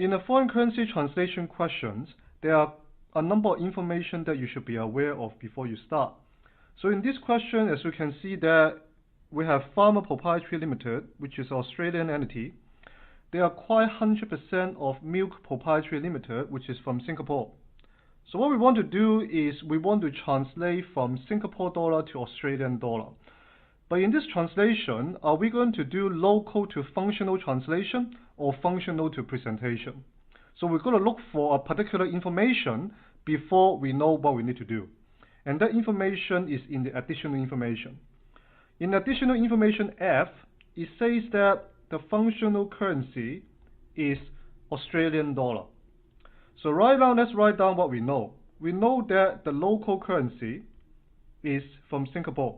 In a foreign currency translation questions, there are a number of information that you should be aware of before you start. So in this question, as you can see that we have Farmer Proprietary Limited, which is an Australian entity. They acquire 100% of Milk Proprietary Limited, which is from Singapore. So what we want to do is we want to translate from Singapore dollar to Australian dollar. But in this translation, are we going to do local to functional translation or functional to presentation? So we're going to look for a particular information before we know what we need to do. And that information is in the additional information. In additional information F, it says that the functional currency is Australian dollar. So right now, let's write down what we know. We know that the local currency is from Singapore.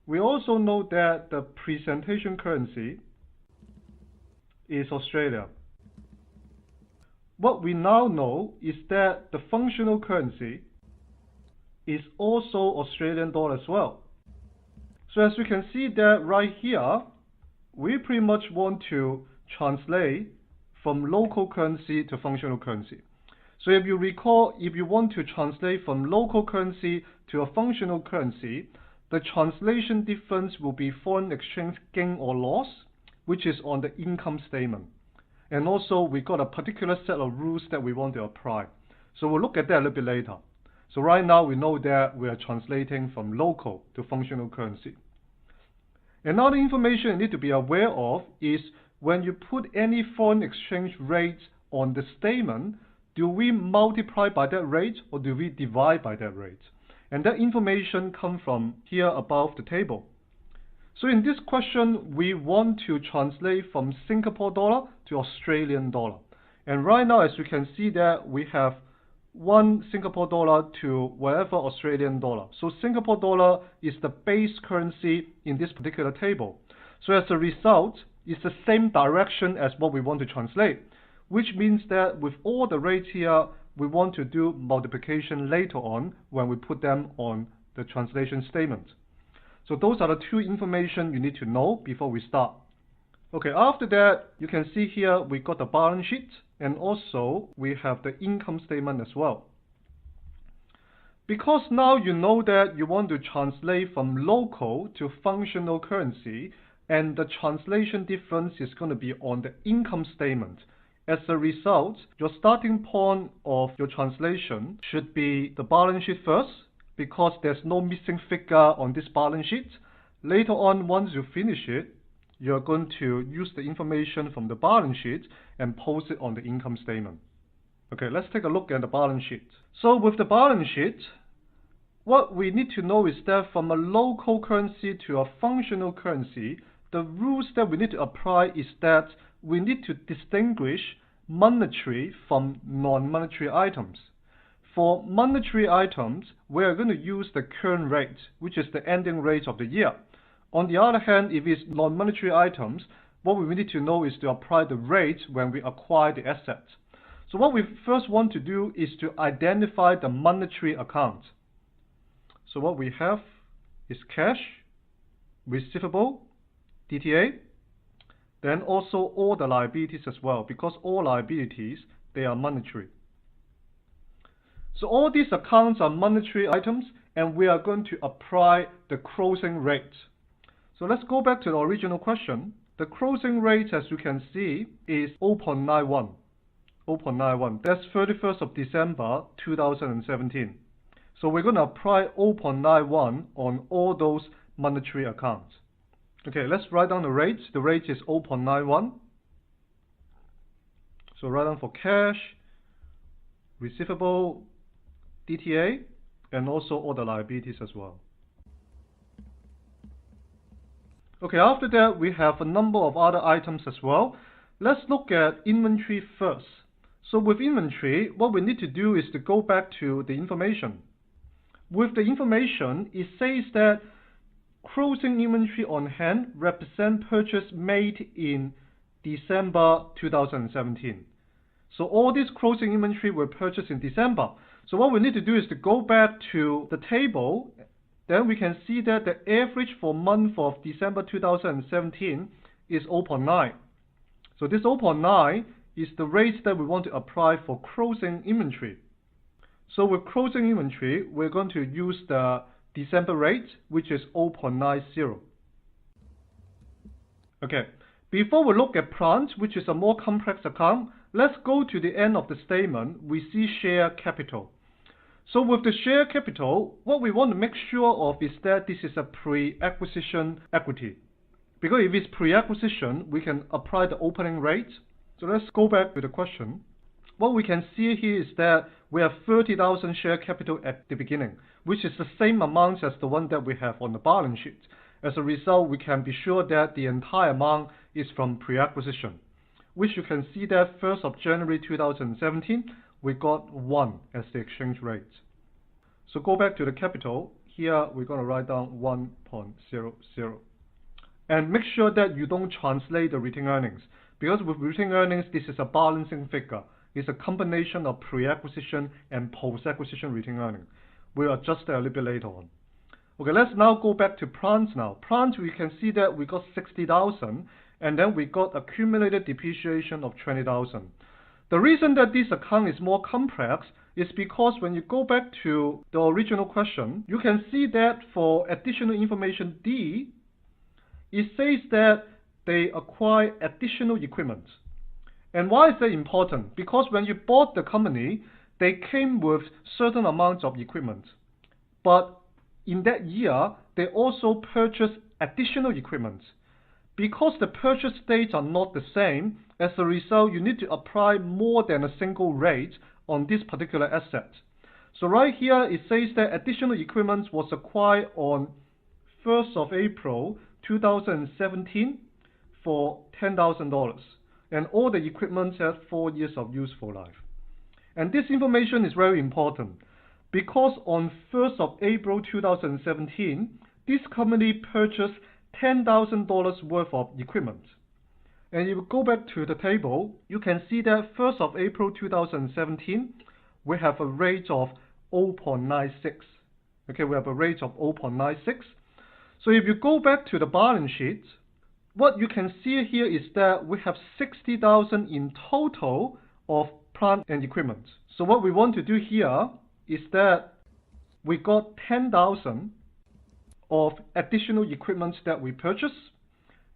We also know that the presentation currency is Australia. What we now know is that the functional currency is also Australian dollar as well. So as you can see that right here, we pretty much want to translate from local currency to functional currency. So if you recall, if you want to translate from local currency to a functional currency, the translation difference will be foreign exchange gain or loss, which is on the income statement. And also, we got a particular set of rules that we want to apply. So we'll look at that a little bit later. So right now, we know that we are translating from local to functional currency. Another information you need to be aware of is when you put any foreign exchange rates on the statement, do we multiply by that rate or do we divide by that rate? And that information comes from here above the table. So in this question, we want to translate from Singapore dollar to Australian dollar. And right now, as you can see that we have one Singapore dollar to whatever Australian dollar. So Singapore dollar is the base currency in this particular table. So as a result, it's the same direction as what we want to translate, which means that with all the rates here, we want to do multiplication later on when we put them on the translation statement. So those are the two information you need to know before we start. Okay, after that, you can see here we got the balance sheet and also we have the income statement as well. Because now you know that you want to translate from local to functional currency and the translation difference is going to be on the income statement. As a result, your starting point of your translation should be the balance sheet first, because there's no missing figure on this balance sheet. Later on, once you finish it, you're going to use the information from the balance sheet and post it on the income statement. Okay, let's take a look at the balance sheet. So with the balance sheet, what we need to know is that from a local currency to a functional currency, the rules that we need to apply is that we need to distinguish monetary from non-monetary items. For monetary items, we are going to use the current rate, which is the ending rate of the year. On the other hand, if it's non-monetary items, what we need to know is to apply the rate when we acquire the asset. So what we first want to do is to identify the monetary account. So what we have is cash, receivable, DTA, then also all the liabilities as well, because all liabilities, they are monetary. So all these accounts are monetary items, and we are going to apply the closing rate. So let's go back to the original question. The closing rate, as you can see, is 0.91. 0.91. That's 31st of December 2017. So we're going to apply 0.91 on all those monetary accounts. Okay, let's write down the rate. The rate is 0.91. So write down for cash, receivable, DTA, and also all the liabilities as well. Okay, after that, we have a number of other items as well. Let's look at inventory first. So with inventory, what we need to do is to go back to the information. With the information, it says that closing inventory on hand represent purchase made in December 2017. So all this closing inventory were purchased in December. So what we need to do is to go back to the table. Then we can see that the average for month of December 2017 is 0.9. So this 0.9 is the rate that we want to apply for closing inventory. So with closing inventory, we're going to use the December rate, which is 0.90. Okay, before we look at plant, which is a more complex account, let's go to the end of the statement. We see share capital. So with the share capital, what we want to make sure of is that this is a pre-acquisition equity. Because if it's pre-acquisition, we can apply the opening rate. So let's go back to the question. What we can see here is that we have 30,000 share capital at the beginning, which is the same amount as the one that we have on the balance sheet. As a result, we can be sure that the entire amount is from pre-acquisition, which you can see that 1st of January 2017, we got 1 as the exchange rate. So go back to the capital. Here, we're going to write down 1.00. And make sure that you don't translate the retained earnings, because with retained earnings, this is a balancing figure. It's a combination of pre-acquisition and post-acquisition retained earnings. We'll adjust that a little bit later on. Okay, let's now go back to plant now. Plant, we can see that we got 60,000, and then we got accumulated depreciation of 20,000. The reason that this account is more complex is because when you go back to the original question, you can see that for additional information D, it says that they acquire additional equipment. And why is that important? Because when you bought the company, they came with certain amounts of equipment. But in that year, they also purchased additional equipment. Because the purchase dates are not the same, as a result, you need to apply more than a single rate on this particular asset. So right here, it says that additional equipment was acquired on 1st of April 2017 for $10,000. And all the equipment has 4 years of useful life. And this information is very important because on 1st of April 2017, this company purchased $10,000 worth of equipment. And if you go back to the table, you can see that 1st of April 2017, we have a rate of 0.96. Okay, we have a rate of 0.96. So if you go back to the balance sheet, what you can see here is that we have 60,000 in total of plant and equipment. So what we want to do here is that we got 10,000 of additional equipment that we purchased,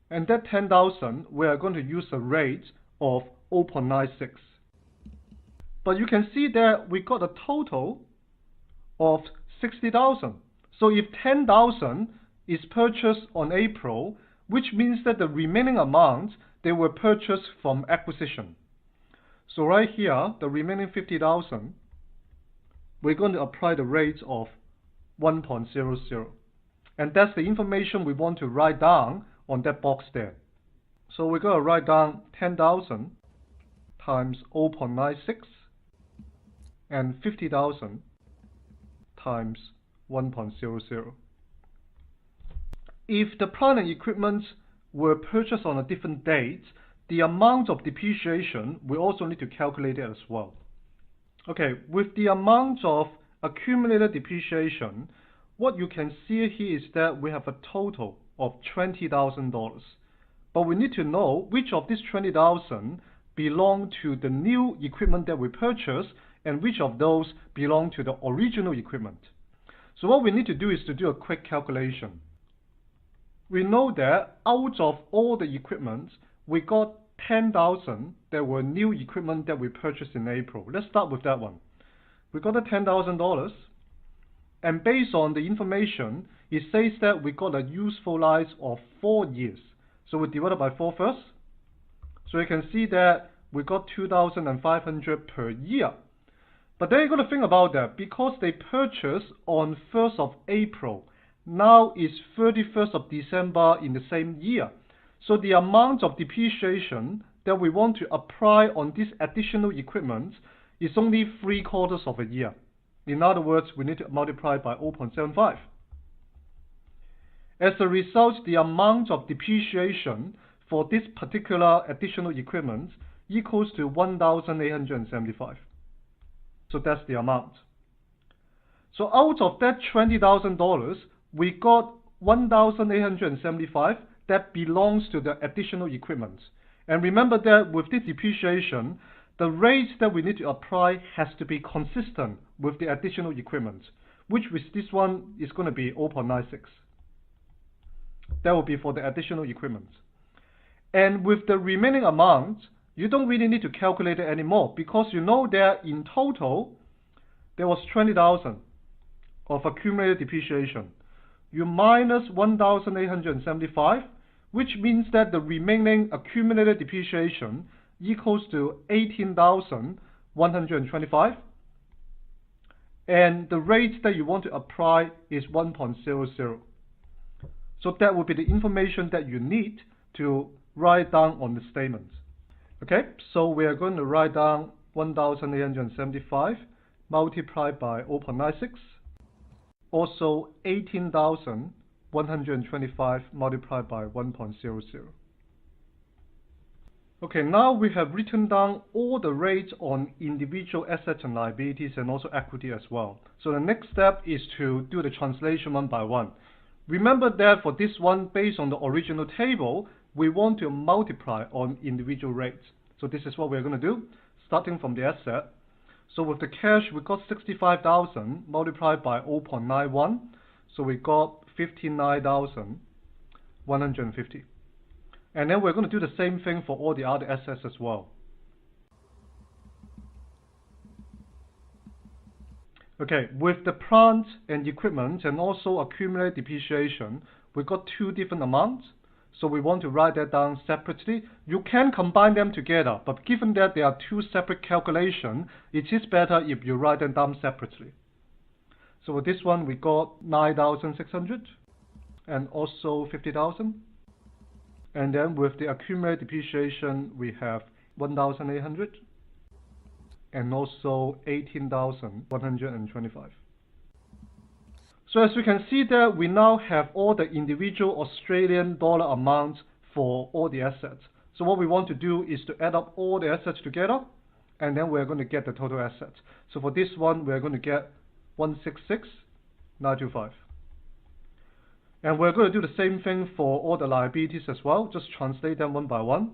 and that 10,000 we are going to use a rate of 0.96. But you can see that we got a total of 60,000. So if 10,000 is purchased on April, which means that the remaining amount, they were purchased from acquisition. So right here, the remaining 50,000, we're going to apply the rate of 1.00. And that's the information we want to write down on that box there. So we're going to write down 10,000 times 0.96 and 50,000 times 1.00. If the plant and equipment were purchased on a different date, the amount of depreciation we also need to calculate it as well. Okay, with the amount of accumulated depreciation, what you can see here is that we have a total of $20,000. But we need to know which of these 20,000 belong to the new equipment that we purchased and which of those belong to the original equipment. So what we need to do is to do a quick calculation. We know that out of all the equipment, we got 10,000 that were new equipment that we purchased in April. Let's start with that one. We got the $10,000, and based on the information, it says that we got a useful life of 4 years. So we divide by 4 first. So you can see that we got 2,500 per year. But then you got to think about that because they purchased on 1st of April. Now is 31st of December in the same year. So the amount of depreciation that we want to apply on this additional equipment is only 3/4 of a year. In other words, we need to multiply by 0.75. As a result, the amount of depreciation for this particular additional equipment equals to 1,875. So that's the amount. So out of that $20,000, we got 1,875 that belongs to the additional equipment. And remember that with this depreciation, the rate that we need to apply has to be consistent with the additional equipment, which with this one is going to be 0.96. That will be for the additional equipment. And with the remaining amount, you don't really need to calculate it anymore, because you know that in total, there was 20,000 of accumulated depreciation. You minus 1,875, which means that the remaining accumulated depreciation equals to 18,125, and the rate that you want to apply is 1.00. So that will be the information that you need to write down on the statement. Okay, so we are going to write down 1,875 multiplied by 0.96, also 18,125 multiplied by 1.00. Okay, now we have written down all the rates on individual assets and liabilities and also equity as well. So the next step is to do the translation one by one. Remember that for this one, based on the original table, we want to multiply on individual rates. So this is what we're going to do, starting from the asset. So with the cash, we got 65,000 multiplied by 0.91. So we got 59,150. And then we're going to do the same thing for all the other assets as well. Okay, with the plant and equipment and also accumulated depreciation, we got two different amounts. So we want to write that down separately. You can combine them together, but given that they are two separate calculations, it is better if you write them down separately. So with this one, we got 9,600 and also 50,000. And then with the accumulated depreciation, we have 1,800 and also 18,125. So as you can see there, we now have all the individual Australian dollar amounts for all the assets. So what we want to do is to add up all the assets together, and then we're going to get the total assets. So for this one, we're going to get 166,925. And we're going to do the same thing for all the liabilities as well. Just translate them one by one.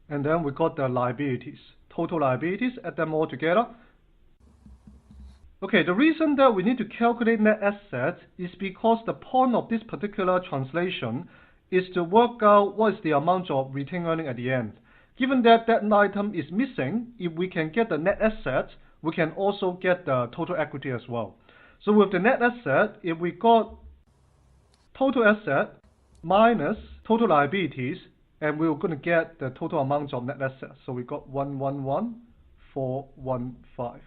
And then we got the liabilities. Total liabilities, add them all together. Okay, the reason that we need to calculate net assets is because the point of this particular translation is to work out what is the amount of retained earning at the end. Given that that item is missing, if we can get the net asset, we can also get the total equity as well. So with the net asset, if we got total asset minus total liabilities, and we're going to get the total amount of net assets. So we got 111,415.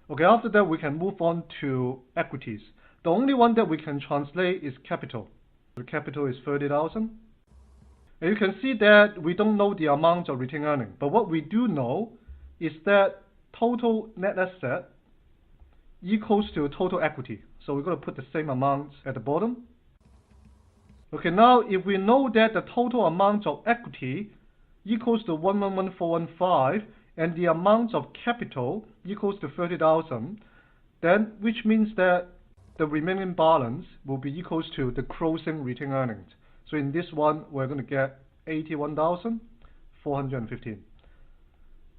Okay, after that we can move on to equities. The only one that we can translate is capital. The capital is 30,000. And you can see that we don't know the amount of retained earning, but what we do know is that total net asset equals to total equity. So we're going to put the same amount at the bottom. Okay, now if we know that the total amount of equity equals to 111,415 and the amount of capital equals to 30,000, then which means that the remaining balance will be equals to the closing retained earnings. So in this one, we're going to get 81,415.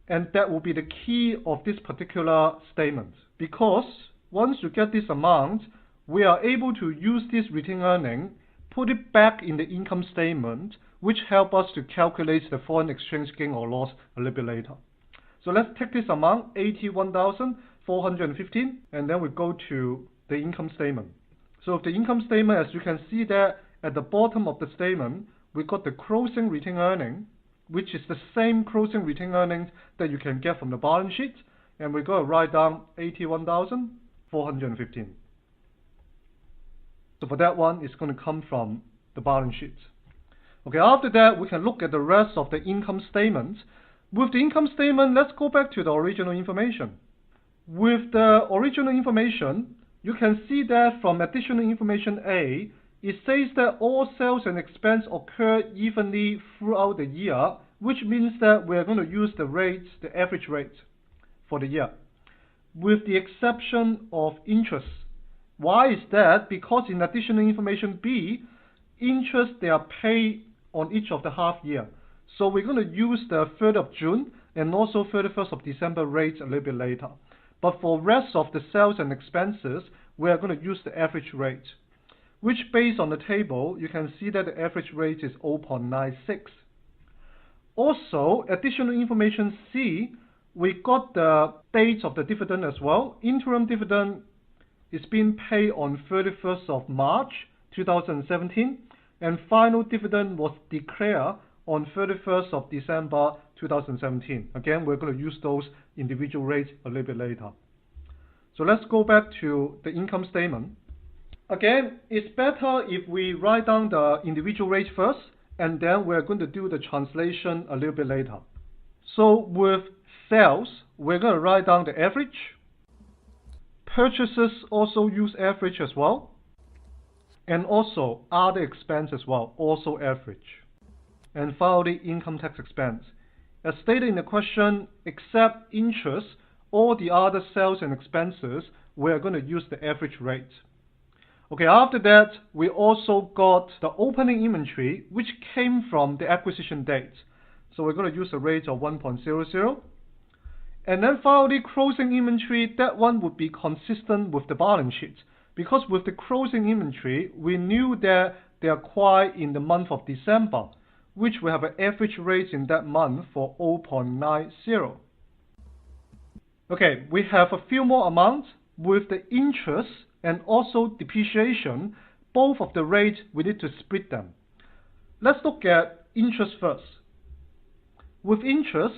And that will be the key of this particular statement, because once you get this amount, we are able to use this retained earning, put it back in the income statement, which help us to calculate the foreign exchange gain or loss a little bit later. So let's take this amount, 81,415, and then we go to the income statement. So the income statement, as you can see there at the bottom of the statement, we got the closing retained earning, which is the same closing retained earnings that you can get from the balance sheet, and we're going to write down 81,415. So for that one, it's going to come from the balance sheet. Okay, after that, we can look at the rest of the income statement. With the income statement, let's go back to the original information. With the original information, you can see that from additional information A, it says that all sales and expense occur evenly throughout the year, which means that we're going to use the rates, the average rate for the year, with the exception of interest. Why is that? Because in additional information B, interest they are paid on each of the half year. So we're going to use the 3rd of June and also 31st of December rates a little bit later. But for rest of the sales and expenses, we are going to use the average rate, which based on the table, you can see that the average rate is 0.96. Also, additional information C, we got the dates of the dividend as well. Interim dividend is being paid on 31st of March 2017, and final dividend was declared on 31st of December 2017. Again, we're going to use those individual rates a little bit later. So let's go back to the income statement. Again, it's better if we write down the individual rates first, and then we're going to do the translation a little bit later. So with sales, we're going to write down the average. Purchases also use average as well. And also other expense as well, also average. And finally, income tax expense. As stated in the question, except interest, all the other sales and expenses, we're going to use the average rate. Okay, after that, we also got the opening inventory, which came from the acquisition date. So we're going to use a rate of 1.00. And then finally, closing inventory, that one would be consistent with the balance sheet. Because with the closing inventory, we knew that they acquired in the month of December, which we have an average rate in that month for 0.90. Okay, we have a few more amounts with the interest and also depreciation. Both of the rates, we need to split them. Let's look at interest first. With interest,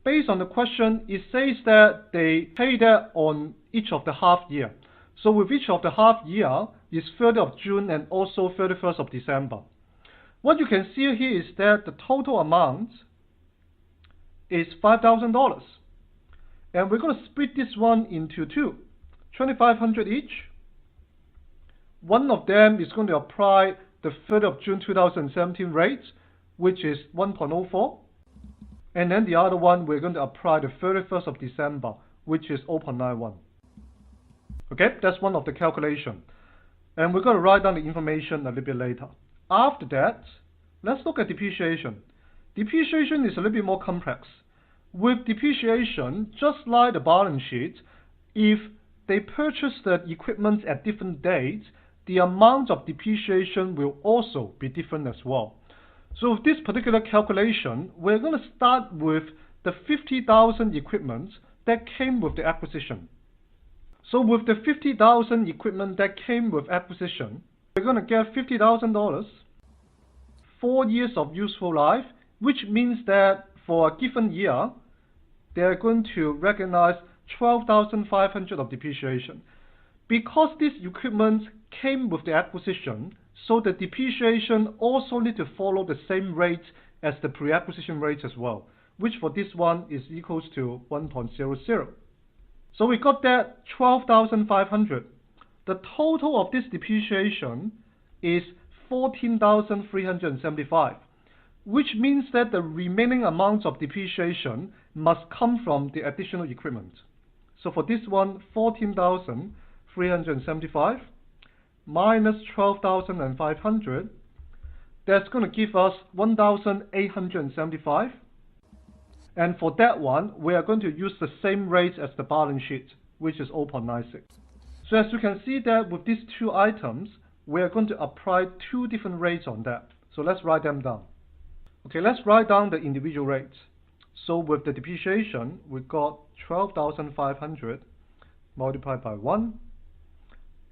based on the question, it says that they pay that on each of the half year. So with each of the half year is 3rd of June and also 31st of December. What you can see here is that the total amount is $5,000. And we're going to split this one into two, $2,500 each. One of them is going to apply the 3rd of June 2017 rate, which is 1.04. And then the other one, we're going to apply the 31st of December, which is 0.91. Okay, that's one of the calculation. And we're going to write down the information a little bit later. After that, let's look at depreciation. Depreciation is a little bit more complex. With depreciation, just like the balance sheet, if they purchase the equipment at different dates, the amount of depreciation will also be different as well. So with this particular calculation, we're going to start with the 50,000 equipment that came with the acquisition. So with the 50,000 equipment that came with acquisition, we're going to get $50,000, 4 years of useful life, which means that for a given year, they're going to recognize 12,500 of depreciation. Because this equipment came with the acquisition, so the depreciation also need to follow the same rate as the pre-acquisition rate as well, which for this one is equals to 1.00. So we got that 12,500. The total of this depreciation is 14,375, which means that the remaining amount of depreciation must come from the additional equipment. So for this one, 14,375 minus 12,500, that's going to give us 1,875. And for that one, we are going to use the same rate as the balance sheet, which is 0.96. So as you can see that with these two items, we are going to apply two different rates on that. So let's write them down. Okay, let's write down the individual rates. So with the depreciation, we got 12,500 multiplied by 1,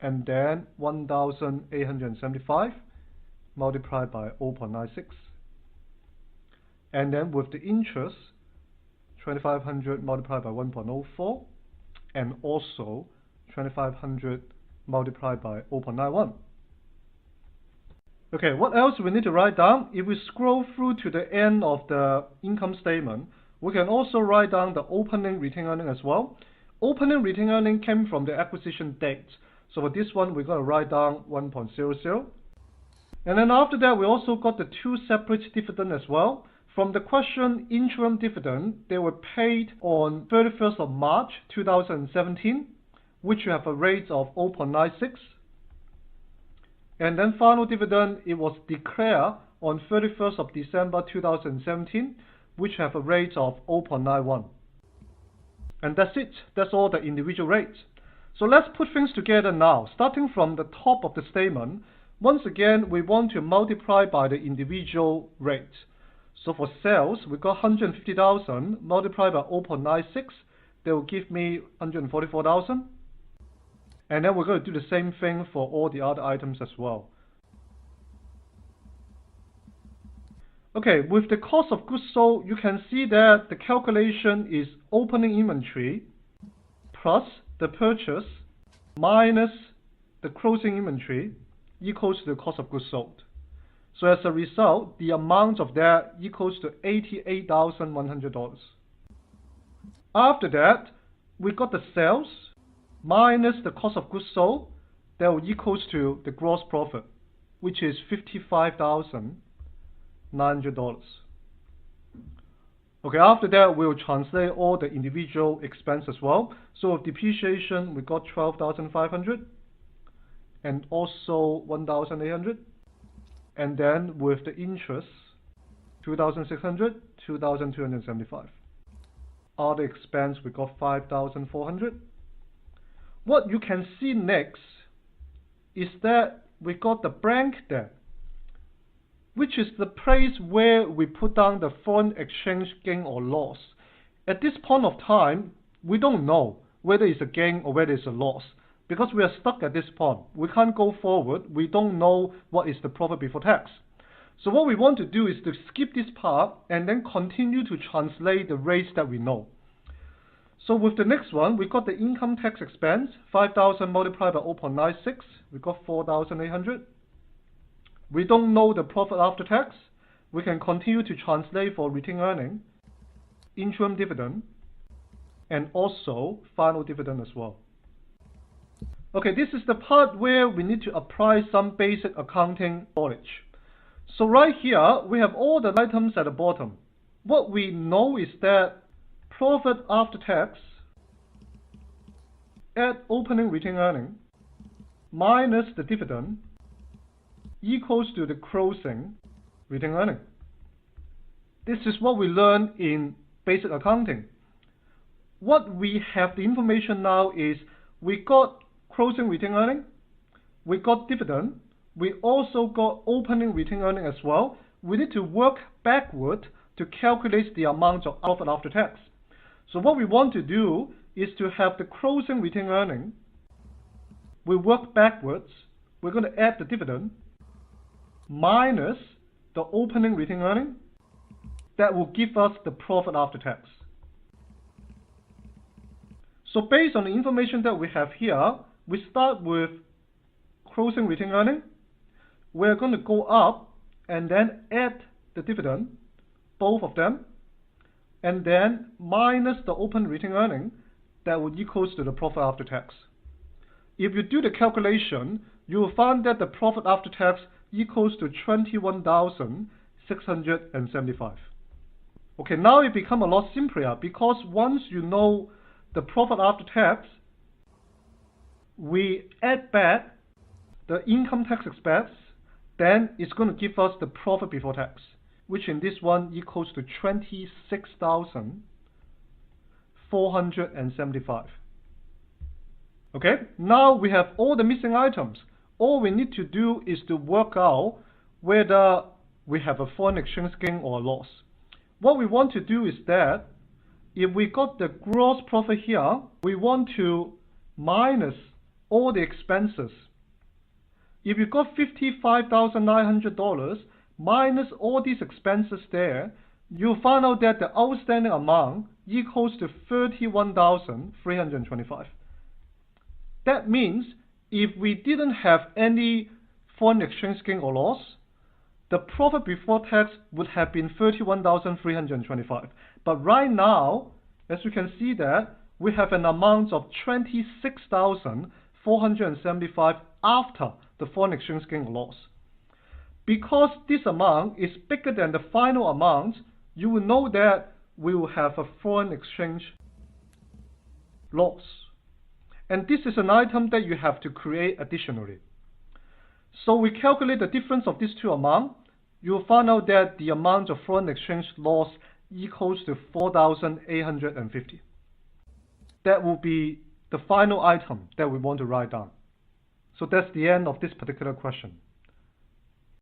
and then 1,875 multiplied by 0.96. And then with the interest, 2,500 multiplied by 1.04, and also 2,500 multiplied by 0.91. Okay, what else we need to write down? If we scroll through to the end of the income statement, we can also write down the opening retained earning as well. Opening retained earning came from the acquisition date. So for this one, we're going to write down 1.00. And then after that, we also got the two separate dividend as well. From the question interim dividend, they were paid on 31st of March 2017, which we have a rate of 0.96. And then final dividend, it was declared on 31st of December 2017, which have a rate of 0.91. And that's it. That's all the individual rates. So let's put things together now. Starting from the top of the statement, once again, we want to multiply by the individual rate. So for sales, we got 150,000 multiplied by 0.96. That will give me 144,000. And then we're going to do the same thing for all the other items as well. Okay, with the cost of goods sold, you can see that the calculation is opening inventory plus the purchase minus the closing inventory equals to the cost of goods sold. So as a result, the amount of that equals to $88,100. After that, we got the sales minus the cost of goods sold. That will equals to the gross profit, which is $55,900. Okay, after that, we'll translate all the individual expense as well. So with depreciation, we got 12,500 and also 1,800. And then with the interest, 2,600, 2,275. Other expense, we got 5,400. What you can see next is that we got the blank there, which is the place where we put down the foreign exchange gain or loss. At this point of time, we don't know whether it's a gain or whether it's a loss, because we are stuck at this point. We can't go forward. We don't know what is the profit before tax. So what we want to do is to skip this part and then continue to translate the rates that we know. So with the next one, we got the income tax expense, 5,000 multiplied by 0.96. We got 4,800. We don't know the profit after tax. We can continue to translate for retained earning, interim dividend, and also final dividend as well. Okay, this is the part where we need to apply some basic accounting knowledge. So right here, we have all the items at the bottom. What we know is that profit after tax at opening retained earning minus the dividend equals to the closing retained earning. This is what we learn in basic accounting. What we have the information now is we got closing retained earning, we got dividend, we also got opening retained earning as well. We need to work backward to calculate the amount of profit after tax. So what we want to do is to have the closing retained earning. We work backwards. We're going to add the dividend minus the opening retained earning. That will give us the profit after tax. So based on the information that we have here, we start with closing retained earning. We're going to go up and then add the dividend, both of them, and then minus the open retained earning. That would equals to the profit after tax. If you do the calculation, you will find that the profit after tax equals to 21,675. Okay, now it becomes a lot simpler because once you know the profit after tax, we add back the income tax expense, then it's going to give us the profit before tax, which in this one equals to 26,475. Okay, now we have all the missing items. All we need to do is to work out whether we have a foreign exchange gain or loss. What we want to do is that if we got the gross profit here, we want to minus all the expenses. If you got $55,900 minus all these expenses there, you'll find out that the outstanding amount equals to $31,325. That means if we didn't have any foreign exchange gain or loss, the profit before tax would have been $31,325. But right now, as you can see that, we have an amount of $26,475 after the foreign exchange gain or loss. Because this amount is bigger than the final amount, you will know that we will have a foreign exchange loss. And this is an item that you have to create additionally. So we calculate the difference of these two amounts. You'll find out that the amount of foreign exchange loss equals to 4,850. That will be the final item that we want to write down. So that's the end of this particular question.